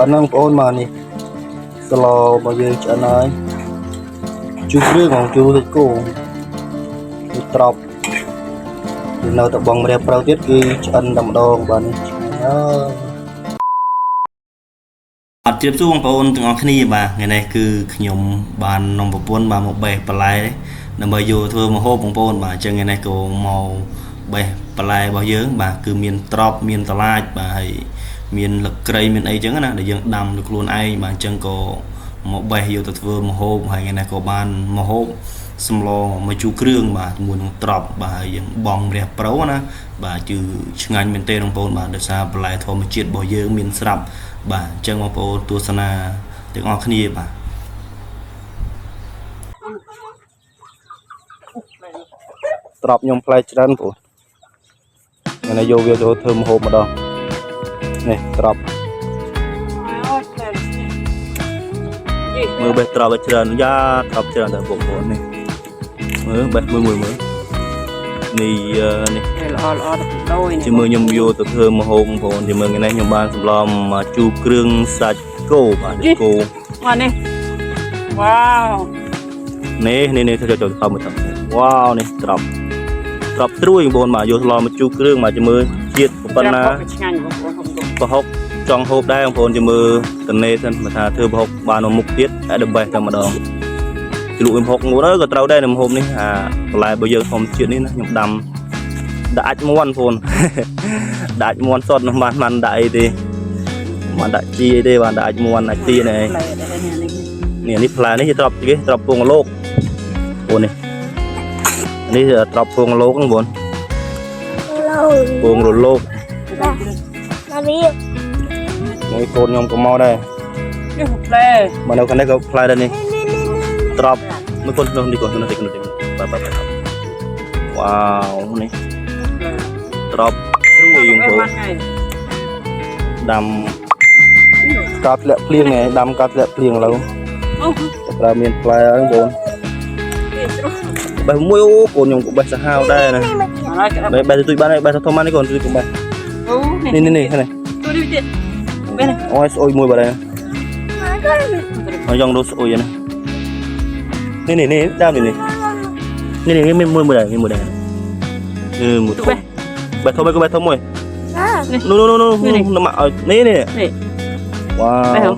anh đang có mà nè slo bao giờ anh nói chú riêng còn chú thì cô trọc thì nào tập bằng đẹp bao tiết khi anh đầm đòn và nè tiếp xúc với ông từng ông này bà ngày này cứ nhom bàn nông bột bà một bè bà lai nằm bây giờ thưa một hôm ông bà chơi ngày này cô màu bè bà lai bao giờ bà cứ miền trọc miền tà lai bà hay miền lực cây miền ấy chẳng để dân đầm được luôn ai mà chân có một bè vô thật vừa một hôm hay ngày này có bàn một hôm xâm lo mấy chú krương bà muốn trọc bà dân bong đẹp báu na bà chứ ngành miền tây ông bà được sao bà lai thôi mà chết bao giờ miền sập bà chân một ô tô sana tiếng ngọc khnia bà trọc nhom play chân của ngày này vô việc cho thơm hôm mà đâu nè trọc mưa bê trọc chân giá trọc chân tại bộ này mưa bê mưa nè chỉ mưa nhom vô từ thơm hôm phồn thì mưa ngày nay nhom ban sầm lom mà chu krương sạch cô bà để cô nè wow nè cho tao một tập wow nè trọc trui bồn mà vô lò mà chu krương mà chỉ mưa chiết của pan na có hốc trong hộp đây phồn chỉ mưa tận này thân mà thà thưa hộp ba nó mục tiết đã được bày trong mà đòn chỉ lụi hộp ngủ đó có trâu đây nằm hôm này lại bây giờ phòng chuyện này nhom đầm đã muôn phồn đã muôn sọt man đại thì mà đại chi đây bạn đại muôn đại chi này nè nít là nít trọc vùng lô phồn này nít trọc vùng lô cũng buồn vùng lô mấy con nhom có mau đây mà đâu cái này có fly đây nè trọc mấy con không đi còn nó thích wow này trọc trui dùng phố đầm cắt lẹ plieng này đầm cắt lẹ plieng lâu là miền Tây ở bốn bài muối ô còn dùng của bài sa hao đây này bài tụi bạn này bài thơm ăn đấy còn tụi cùng bài nè thế này ôi mùi vào đây nó dòng đồ ôi vậy này nè đau này nè mùi đây mùi đây mùi thơm bài thơm mùi nó mặc ở nè wow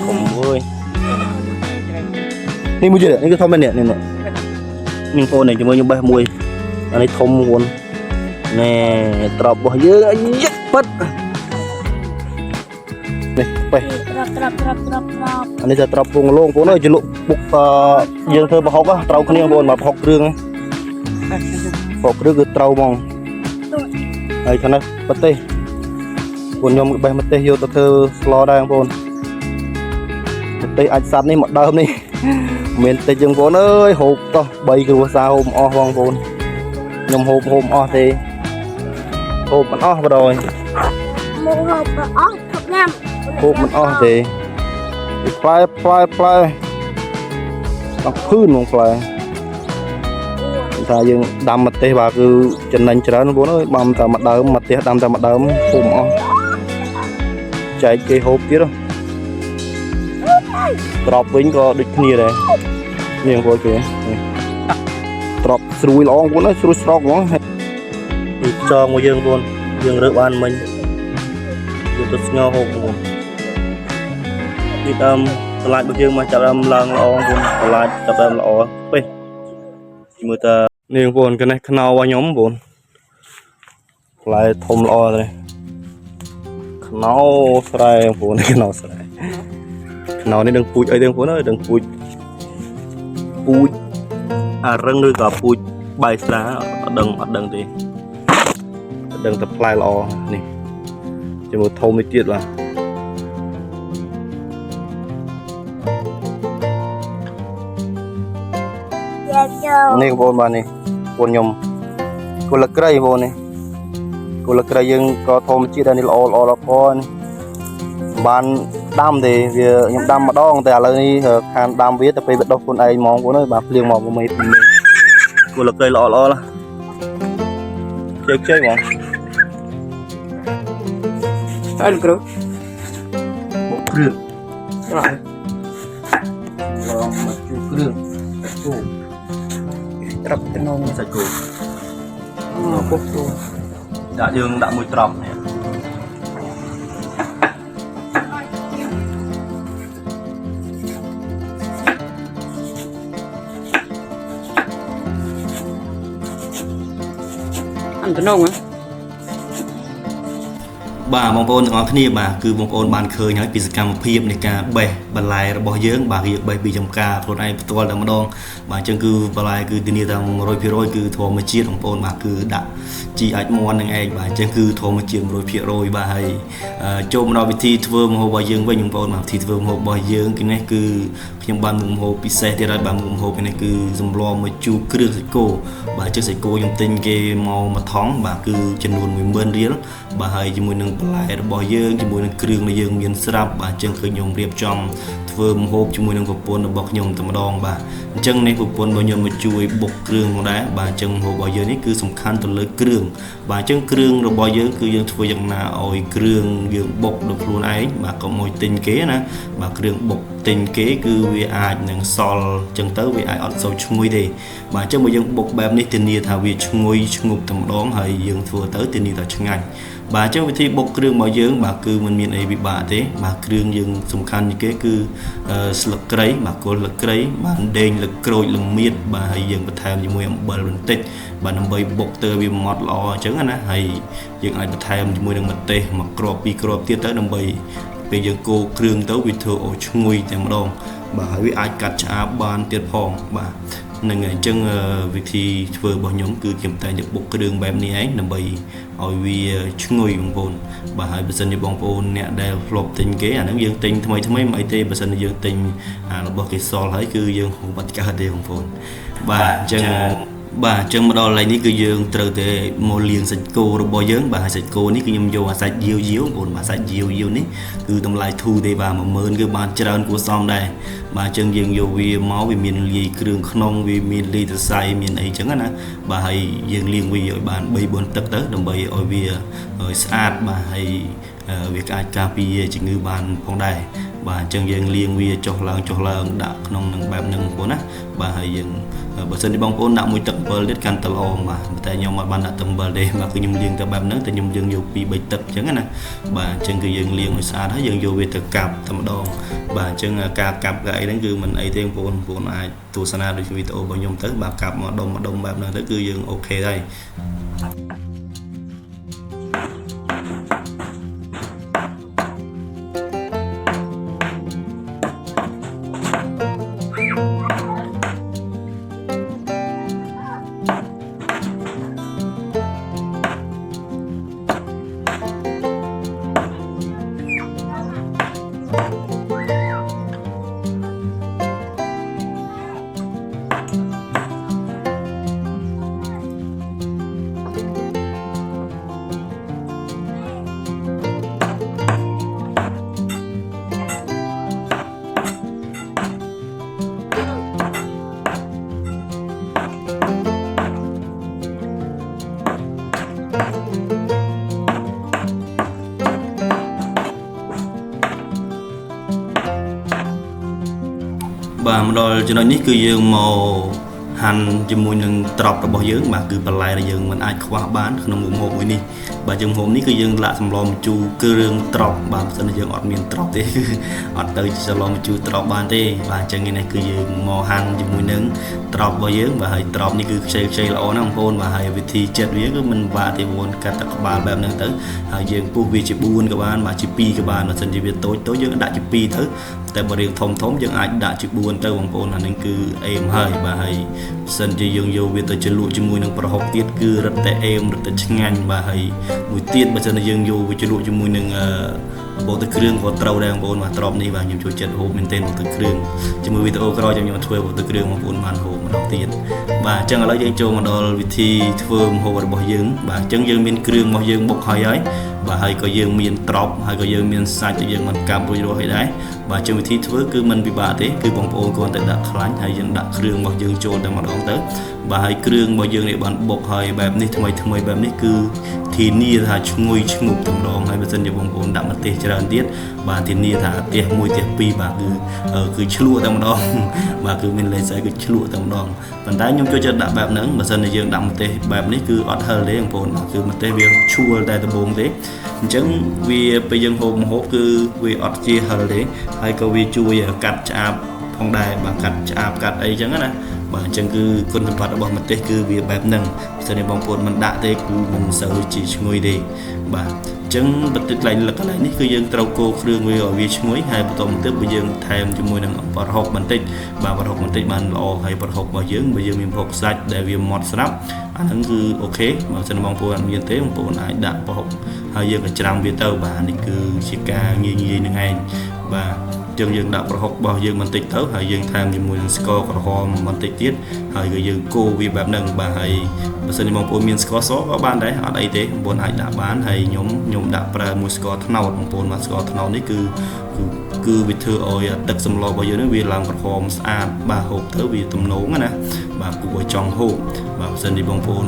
không ơiนี่มือเจ๋อนี่คือทอมเป็นเนี่ยนี่โฟนเนี่ยจะมือยังใบมวยอันนี้ทอมวนแน่ตรอบบ่เยอะยัดปัดนี่ไปอันนี้จะตรอบวงโล่งโฟนเลยจะลุกบุกยังเธอมาฮอกอ่ะเตาคนนี้โฟนมาฮอกเรื่องฮอกเรื่องคือเตามองไอ้ขนาดปัตเต้โฟนยอมใบมัตเต้โยตัวเธอสโลได้โฟนมัตเต้อัดซับนี่หมดเดิมนี่miền tây dương vốn ơi hộp to bay cứ xa hôm o hoang vốn nhom hôm o thì hộpมันo vào rồi hộpมันo thì play nó phun luôn play ta dương đâm mặt tê bà cứ chân đánh chở nó vốn ơi bầm ta mặt đớm mặt tê đâm ta mặt đớm hộp o chạy cái hộp kia đâu drop với có địch kia này liền vô kìa drop sủi lon của nó sủi sọc nó cho ngồi dương luôn dương rửa ban mình យកទៅស្ងោរហូបបងប្អូននេះតាមបន្លាចរបស់យើងមកចាប់ដើមឡើងល្អបងប្អូនបន្លាចចាប់ដើមល្អពេះមើលតានេះបងប្អូនកណេះខ្នោរបស់ខ្ញុំបងប្អូនបន្លែធំល្អទេខ្នោស្រែបងប្អូនខ្នោស្រែខ្នោនេះដឹងពូជអីទេបងប្អូនអើយដឹងពូជអារឹងឬក៏ពូជបាយស្រាអត់ដឹងទេដឹងតែផ្លែល្អនេះជាមួយធំនេះទៀតបាទនេះបងប្អូនបាទនេះបងខ្ញុំគល់ក្រៃបងប្អូននេះគល់ក្រៃយើងក៏ធម្មជាតិដែរនេះល្អនេះបានដាំទេវាខ្ញុំដាំម្ដងតែឥឡូវនេះខានដាំវាទៅពេលវាដុះខ្លួនឯងហ្មងបងប្អូនអើយបាទភ្លៀងមកមិនគល់ក្រៃល្អណាជើងហ្មងអត់គ្រូ បុកគ្រឿង rồi ឡងមកជួគ្រឿងសាច់គោ ត្រប់ទៅនង សាច់គោ ពុកគ្រូ ដាក់យើងដាក់មួយត្រប់នេះ ănទៅនងហ៎ បាទបងប្អូនទាំងអស់គ្នាបាទគឺបងប្អូនបានឃើញហើយពីសកម្មភាពនៃការបេះបន្លែរបស់យើងបាទរៀបបេះពីចំការខ្លួនឯងផ្ទាល់តែម្ដងបាទអញ្ចឹងគឺបន្លែគឺធានាថា 100% គឺធម្មជាតិបងប្អូនបាទគឺដាក់ជីអាចមន់នឹងឯងបាទអញ្ចឹងគឺធម្មជាតិ 100% បាទហើយចូលមកដល់វិធីធ្វើម្ហូបរបស់យើងវិញបងប្អូនបាទវិធីធ្វើម្ហូបរបស់យើងគឺនេះគឺខ្ញុំបានមុខម្ហូបពិសេសទៀតហើយបាទមុខម្ហូបនេះគឺសម្លមួយជូរគ្រឿងសាច់គោបាទអញ្ចឹងសាច់គោខ្ញុំទិញគេមកមួយថងបាទគឺចំនួន 10000 រៀលបាទហើយជាមួយនឹងបន្លែរបស់យើងជាមួយនឹងគ្រឿងដែលយើងមានស្រាប់បាទអញ្ចឹងគឺខ្ញុំរៀបចំធ្វើម្ហូបជាមួយនឹងប្រពន្ធរបស់ខ្ញុំតែម្ដងបាទអញ្ចឹងនេះប្រពន្ធរបស់ខ្ញុំមកជួយបុកគ្រឿងផងដែរបាទអញ្ចឹងម្ហូបរបស់យើងនេះគឺសំខាន់ទៅលើគ្រឿងបាទអញ្ចឹងគ្រឿងរបស់យើងគឺយើងធ្វើយ៉ាងណាឲ្យគ្រឿងយើងបុកដោយខ្លួនឯងបាទកុំឲ្យទិញគេណាបាទគ្រឿងបុកទិញគេគឺវាអាចនឹងសល់អញ្ចឹងទៅវាអាចអត់សូវឈ្ងុយទេបាទអញ្ចឹងបើយើងបុកបែបនេះធានាថាវាឈ្ងុយឈ្ងប់តែម្ដងហើយយើងធ្វើទៅធានាថាឆ្ងាញ់បាទអញ្ចឹងវិធីបុកគ្រឿងរបស់យើងបាទគឺมันមានអីពិបាកទេបាទគ្រឿងយើងសំខាន់ជាងគេគឺស្លឹកគ្រៃបាទគល់ស្លឹកគ្រៃបាទដេងលឹកក្រូចល្មៀតបាទហើយយើងបន្ថែមជាមួយអំបិលបន្តិចបាទដើម្បីបុកទៅវាម៉ត់ល្អអញ្ចឹងណាហើយយើងអាចបន្ថែមជាមួយនឹងម្ទេសមួយគ្រាប់ពីរគ្រាប់ទៀតទៅដើម្បីពេលយើងកូរគ្រឿងទៅវាធ្វើឲ្យឈ្ងុយតែម្ដងបាទហើយវាអាចកាត់ឆ្អាបបានទៀតផងបាទនឹងអញ្ចឹងវិធីធ្វើរបស់ខ្ញុំគឺខ្ញុំតែងតែបុកគ្រឿងបែបនេះឯងដើម្បីឲ្យវាឈ្ងុយបងប្អូនបាទហើយបើសិនជាបងប្អូនអ្នកដែលធ្លាប់ទិញគេអាហ្នឹងយើងទិញថ្មីមិនអីទេបើសិនជាយើងទិញរបស់គេសល់ហើយគឺយើងហូបបាត់កើតទេបងប្អូនបាទអញ្ចឹងបាទអញ្ចឹងមកដល់កន្លែងនេះគឺយើងត្រូវតែមកលាងសាច់គោរបស់យើងបាទហើយសាច់គោនេះគឺខ្ញុំយកអាសាច់យាវបងប្អូនបាទសាច់យាវនេះគឺតម្លៃធូរទេបាទ 10000 គឺបានច្រើនគួរសមដែរបាទអញ្ចឹងយើងយកវាមកវាមានលាយគ្រឿងក្នុងវាមានលាយសរសៃមានអីអញ្ចឹងណាបាទហើយយើងលាងវាឲ្យបាន 3-4 ទឹកទៅដើម្បីឲ្យវាស្អាតបាទហើយវាអាចការពារជំងឺបានផងដែរបាទអញ្ចឹងយើងលាងវាចុះឡើងដាក់ក្នុងនឹងបែបហ្នឹងបងប្អូនណាបាទហើយយើងបើសិនជាបងប្អូនដាក់មួយទឹកអំបិលទៀតកាន់តែល្អបាទតែខ្ញុំអត់បានដាក់ទឹកអំបិលទេបាទគឺខ្ញុំលាងតែបែបហ្នឹងតែខ្ញុំយើងយកពី3ទឹកអញ្ចឹងណាបាទអញ្ចឹងគឺយើងលាងឲ្យស្អាតហើយយើងយកវាទៅកាប់តែម្ដងបាទអញ្ចឹងការកាប់កាអីហ្នឹងគឺមិនអីទេបងប្អូនអាចទស្សនាដូចវីដេអូរបស់ខ្ញុំទៅបាទកាប់មកដុំបែបហ្នឹងទៅគឺយើងអូខេហើយបាទមកដល់ចំណុចនេះគឺយើងមក ហាន់ជាមួយនឹងត្រប់របស់យើងបាទគឺបន្លែដែលយើងមិនអាចខ្វះបានក្នុងមុខម្ហូបមួយនេះបាទយើងមុខម្ហូបនេះគឺយើងដាក់សម្លម្ជូរគ្រឿងត្រប់បាទបើមិនយើងអត់មានត្រប់ទេអត់ទៅសម្លម្ជូរត្រប់បានទេបាទអញ្ចឹងនេះគឺយើងមកហាន់ជាមួយនឹងត្រប់របស់យើងបាទហើយត្រប់នេះគឺខ្ចីល្អណាស់បងប្អូនបាទហើយវិធីចិតវាគឺមិនបាក់ទេបងប្អូនកាត់តែក្បាលបែបហ្នឹងទៅហើយយើងពុះវាជា4ក៏បានបាទជា2ក៏បានបើសិនជាវាតូចយើងដាក់ជា2ទៅតែបើរៀងធំយើងអាចដាក់ជា4ទៅបងប្អូនអានេះគឺអេមហើយបាទហើយសិនជាយើងយកវាទៅជ្រលក់ជាមួយនឹងប្រហុកទៀតគឺរឹតតែអេមរឹតតែឆ្ងាញ់បាទហើយមួយទៀតបើសិនជាយើងយកវាជ្រលក់ជាមួយនឹងបបទឹកគ្រឿងក៏ត្រូវដែរបងប្អូនបាទត្រប់នេះបាទខ្ញុំចូលចិត្តហូបមែនទែនបបទឹកគ្រឿងជាមួយវីដេអូក្រោយខ្ញុំធ្វើបបទឹកគ្រឿងបងប្អូនបានហូបម្ដងទៀតបាទអញ្ចឹងឥឡូវយើងចូលមកដល់វិធីធ្វើម្ហូបរបស់យើងបាទអញ្ចឹងយើងមានគ្រឿងរបស់យើងបុកហើយបាទហើយក៏យើងមានត្រប់ហើយក៏យើងមានសាច់ដែលយើងបានកាប់រួចរាល់ហើយដែរបាទជាវិធីធ្វើគឺมันពិបាកទេគឺបងប្អូនគ្រាន់តែដាក់ខ្លាញ់ហើយយើងដាក់គ្រឿងរបស់យើងចូលតែម្ដងទៅបាទហើយគ្រឿងរបស់យើងនេះបានបុកហើយបែបនេះថ្មីបែបនេះគឺធានាថាឈ្ងុយឈ្ងប់តែម្ដងហើយបើសិនជាបងប្អូនដាក់ម្ទេសច្រើនទៀតបាទធានាថាផ្ទះ1ផ្ទះ2បាទគឺឆ្លក់តែម្ដងបាទគឺមានលេខស្អីគឺឆ្លក់តែម្ដងប៉ុន្តែខ្ញុំចូលចិត្តដាក់បែបហ្នឹងបើសិនជាយើងដាក់ម្ទេសបែបនេះគឺអត់ហឹលទេបងប្អូនគឺម្ទេសវាឈួលតែដំបូងទេអញ្ចឹងវាពេលយើងហូបម្ហូបគឺវាអត់ជាហឹលទេហើយក៏វាជួយកាត់ឆ្អាបផងដែរបាទកាត់ឆ្អាបកាត់អីចឹងណាបាទអញ្ចឹងគឺគុណសម្បត្តិរបស់ម្ទេសគឺវាបែបហ្នឹងបើសិនជាបងប្អូនមិនដាក់ទេគឺមិនសូវជាឈ្ងុយទេបាទអញ្ចឹងបន្តិចកន្លែងនេះគឺយើងត្រូវកូរគ្រឿងវាឲ្យវាឈ្ងុយហើយបន្តមកទៀតបើយើងថែមជាមួយនឹងប្រហុកបន្តិចបាទប្រហុកបន្តិចបានល្អហើយប្រហុករបស់យើងបើយើងមានប្រហុកសាច់ដែលវាម៉ត់ស្រាប់អាហ្នឹងគឺអូខេបើមិនបងប្អូនអត់មានទេបងប្អូនអាចដាក់ប្រហុកហើយយើងក៏ច្រាំវាទៅបាទនេះគឺជាការងាយនឹងឯងបាទយើងដាក់ប្រហុករបស់យើងបន្តិចទៅហើយយើងថែមជាមួយនឹងស្ករក្រហមបន្តិចទៀតហើយក៏យើងកូរវាបែបហ្នឹងបាទហើយបើសិនជាបងប្អូនមានស្ករសក៏បានដែរអត់អីទេបងប្អូនអាចដាក់បានហើយខ្ញុំដាក់ប្រើមួយស្ករត្នោតបងប្អូនបាទស្ករត្នោតនេះគឺវាធ្វើឲ្យទឹកសម្លរបស់យើងនេះវាឡើងក្រហមស្អាតបាទហូបទៅវាទំនងណាបាទគួរឲ្យចង់ហូបបាទបើសិនជាបងប្អូន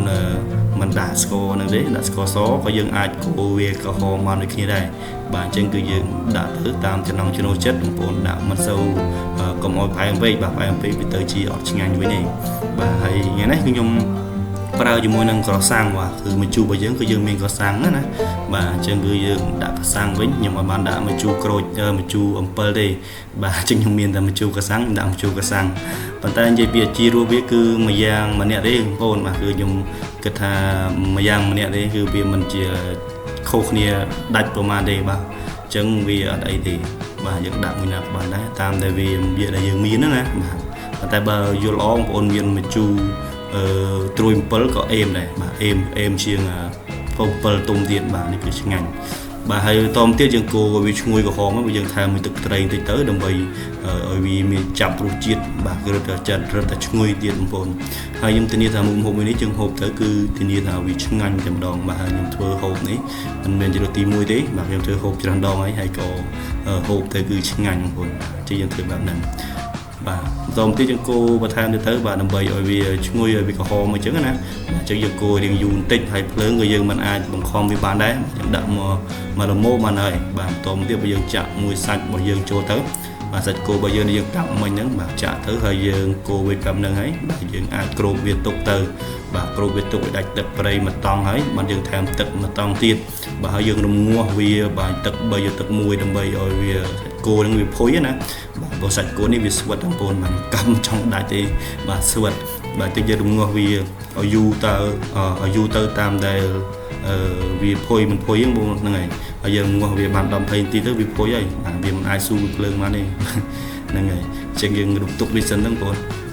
មិនដាក់ស្ករហ្នឹងទេដាក់ស្ករសក៏យើងអាចកូរវាក្រហមបានដូចគ្នាដែរបាទអញ្ចឹងគឺយើងដាក់ទៅតាមចំណង់ចំណូលចិត្តបងប្អូនដាក់មិនសូវកុំឲ្យផ្អែមពេកបាទផ្អែមពេកវាទៅជាអត់ឆ្ងាញ់វិញទេបាទហើយថ្ងៃនេះគឺខ្ញុំប្រើជាមួយនឹងក្រសាំងបាទគឺម្ជូររបស់យើងគឺយើងមានក្រសាំងណាបាទអញ្ចឹងគឺយើងដាក់ក្រសាំងវិញខ្ញុំអត់បានដាក់ម្ជូរក្រូចម្ជូរអំពិលទេបាទអញ្ចឹងខ្ញុំមានតែម្ជូរក្រសាំងដាក់ម្ជូរក្រសាំងប៉ុន្តែនិយាយពីអាជីរស់វាគឺមួយយ៉ាងម្នាក់ទេបងប្អូនបាទគឺខ្ញុំគិតថាមួយយ៉ាងម្នាក់ទេគឺវាមិនជាខុសគ្នាដាច់ប្រមាណទេបាទអញ្ចឹងវាអត់អីទេបាទយើងដាក់មួយណាក៏បានដែរតាមដែលវាដែលយើងមានណាបាទប៉ុន្តែបើយល់ល្អបងប្អូនមានម្ជូរត្រួយ7ក៏អេមដែរបាទអេមជាង7ទុំទៀតបាទនេះគឺឆ្ងាញ់បាទហើយតមទៀតយើងកូរវាឈ្ងុយក្រហមហើយយើងថែមមួយទឹកត្រីបន្តិចទៅដើម្បីឲ្យវាមានចាប់រសជាតិបាទគឺរត់តែឈ្ងុយទៀតបងប្អូនហើយខ្ញុំធានាថាមុខម្ហូបមួយនេះយើងហូបទៅគឺធានាថាវាឆ្ងាញ់តែម្ដងបាទហើយខ្ញុំធ្វើហូបនេះមិនមែនជារសទី1ទេបាទខ្ញុំធ្វើហូបច្រើនដងហើយក៏ហូបទៅគឺឆ្ងាញ់បងប្អូនជាយើងធ្វើបែបហ្នឹងបាទបន្តមកទៀតយើងកូរបន្ថែមទៅបាទដើម្បីឲ្យវាឈ្ងុយឲ្យវាក្រហមអញ្ចឹងណាអញ្ចឹងយើងកូររៀងយូរបន្តិចហើយភ្លើងក៏យើងមិនអាចបង្ខំវាបានដែរយើងដាក់មកល្មមបានហើយបាទបន្តមកទៀតបើយើងចាក់មួយសាច់របស់យើងចូលទៅបាទសាច់គោរបស់យើងកាប់មិញហ្នឹងបាទចាក់ទៅហើយយើងកូរវាកាប់ហ្នឹងហើយបាទយើងអាចគ្របវាទុកទៅបាទគ្របវាទុកឲ្យដាច់ទឹកប្រៃមួយតង់ហើយបាទយើងថែមទឹកមួយតង់ទៀតបាទហើយយើងរំងាស់វាបាទទឹកបើយកទឹកមួយដើម្បីឲ្យវាគោហ្នឹងវាផុយណាបាទបើសាច់គោនេះវាស្វិតបងប្អូនបាទកម្មចង់ដាច់ទេបាទស្វិតបាទទឹកយើងរំងាស់វាឲ្យយូរទៅតាមដែលវាផុយមិនផុយហ្នឹងហើយហើយយើងងាស់វាបាន10-20នាទីទៅវាផុយហើយបាទវាមិនអាចស៊ូវាភ្លើងបានទេហ្នឹងហើយអញ្ចឹងយើងរំទុកវាសិនហ្នឹងបងប្អូន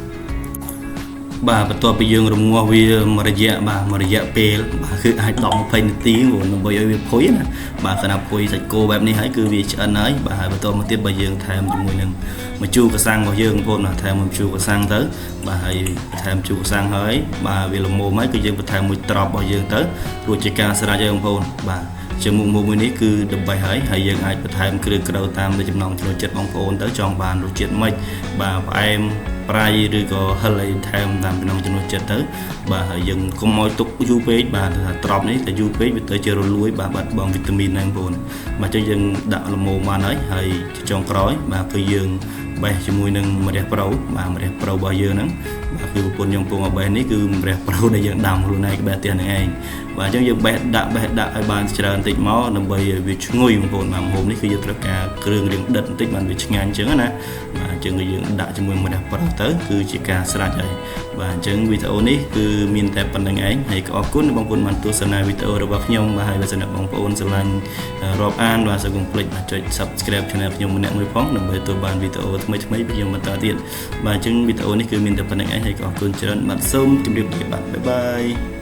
បាទបន្ទាប់ពីយើងរំងាស់វាមួយរយៈពេលបាទគឺអាច10-20នាទីបងដើម្បីឲ្យវាផុយណាបាទខណៈផុយសាច់គោបែបនេះហើយគឺវាឆ្អិនហើយបាទហើយបន្តមកទៀតបើយើងថែមជាមួយនឹងម្ជូរក្រសាំងរបស់យើងបងប្អូនថែមម្ជូរក្រសាំងទៅបាទហើយថែមម្ជូរក្រសាំងហើយបាទវាល្មមហើយគឺយើងបន្ថែមមួយត្រប់របស់យើងទៅរួចជាការស្រេចហើយបងប្អូនបាទជាមុខមួយនេះគឺដើម្បីហើយយើងអាចបន្ថែមគ្រឿងក្រៅតាមចំណង់ចំណូលចិត្តបងប្អូនទៅចង់បានរសជាតិម៉េចបាទផ្អែមប្រៃឬក៏ហឹលអីថែមតាមចំណង់ចំណូលចិត្តទៅបាទហើយយើងកុំឲ្យទុកយូរពេកបាទថាត្រប់នេះតែយូរពេកវាទៅជារលួយបាទបាត់បង់វីតាមីនហ្នឹងបងប្អូនបាទអញ្ចឹងយើងដាក់ល្មមបានហើយចុងក្រោយបាទគឺយើង បេះជាមួយនឹងម្រះប្រូបាទម្រះប្រូរបស់យើងហ្នឹងបាទគឺប្រពន្ធខ្ញុំពងបេះនេះគឺម្រះប្រូដែលយើងដាំខ្លួនឯងក្បែរផ្ទះនឹងឯងបាទអញ្ចឹងយើងបេះដាក់ឲ្យបានច្រើនបន្តិចមកដើម្បីឲ្យវាឈ្ងុយបងប្អូនបាទម្ហូបនេះគឺយើងត្រូវការគ្រឿងរាងដិតបន្តិចបានវាឆ្ងាញ់អញ្ចឹងណាបាទអញ្ចឹងយើងដាក់ជាមួយម្រះប្រូទៅគឺជាការស្រេចហើយបាទអញ្ចឹងវីដេអូនេះគឺមានតែប៉ុណ្្នឹងឯងហើយក៏អរគុណបងប្អូនបានទស្សនាវីដេអូរបស់ខ្ញុំបាទហើយបើសិនបងប្អូនស្រឡាញ់រាប់អានបាទសូមកុំភ្លេចចុច Subscribe Channel ខ្ញុំម្នាក់មួយផងដើម្បីទទួលបានវីដេអូថ្មីៗពីខ្ញុំបន្តទៀតបាទអញ្ចឹងវីដេអូនេះគឺមានតែប៉ុណ្្នឹងឯងហើយក៏អរគុណច្រើនបាទសូមជម្រាបលាបាទបាយបាយ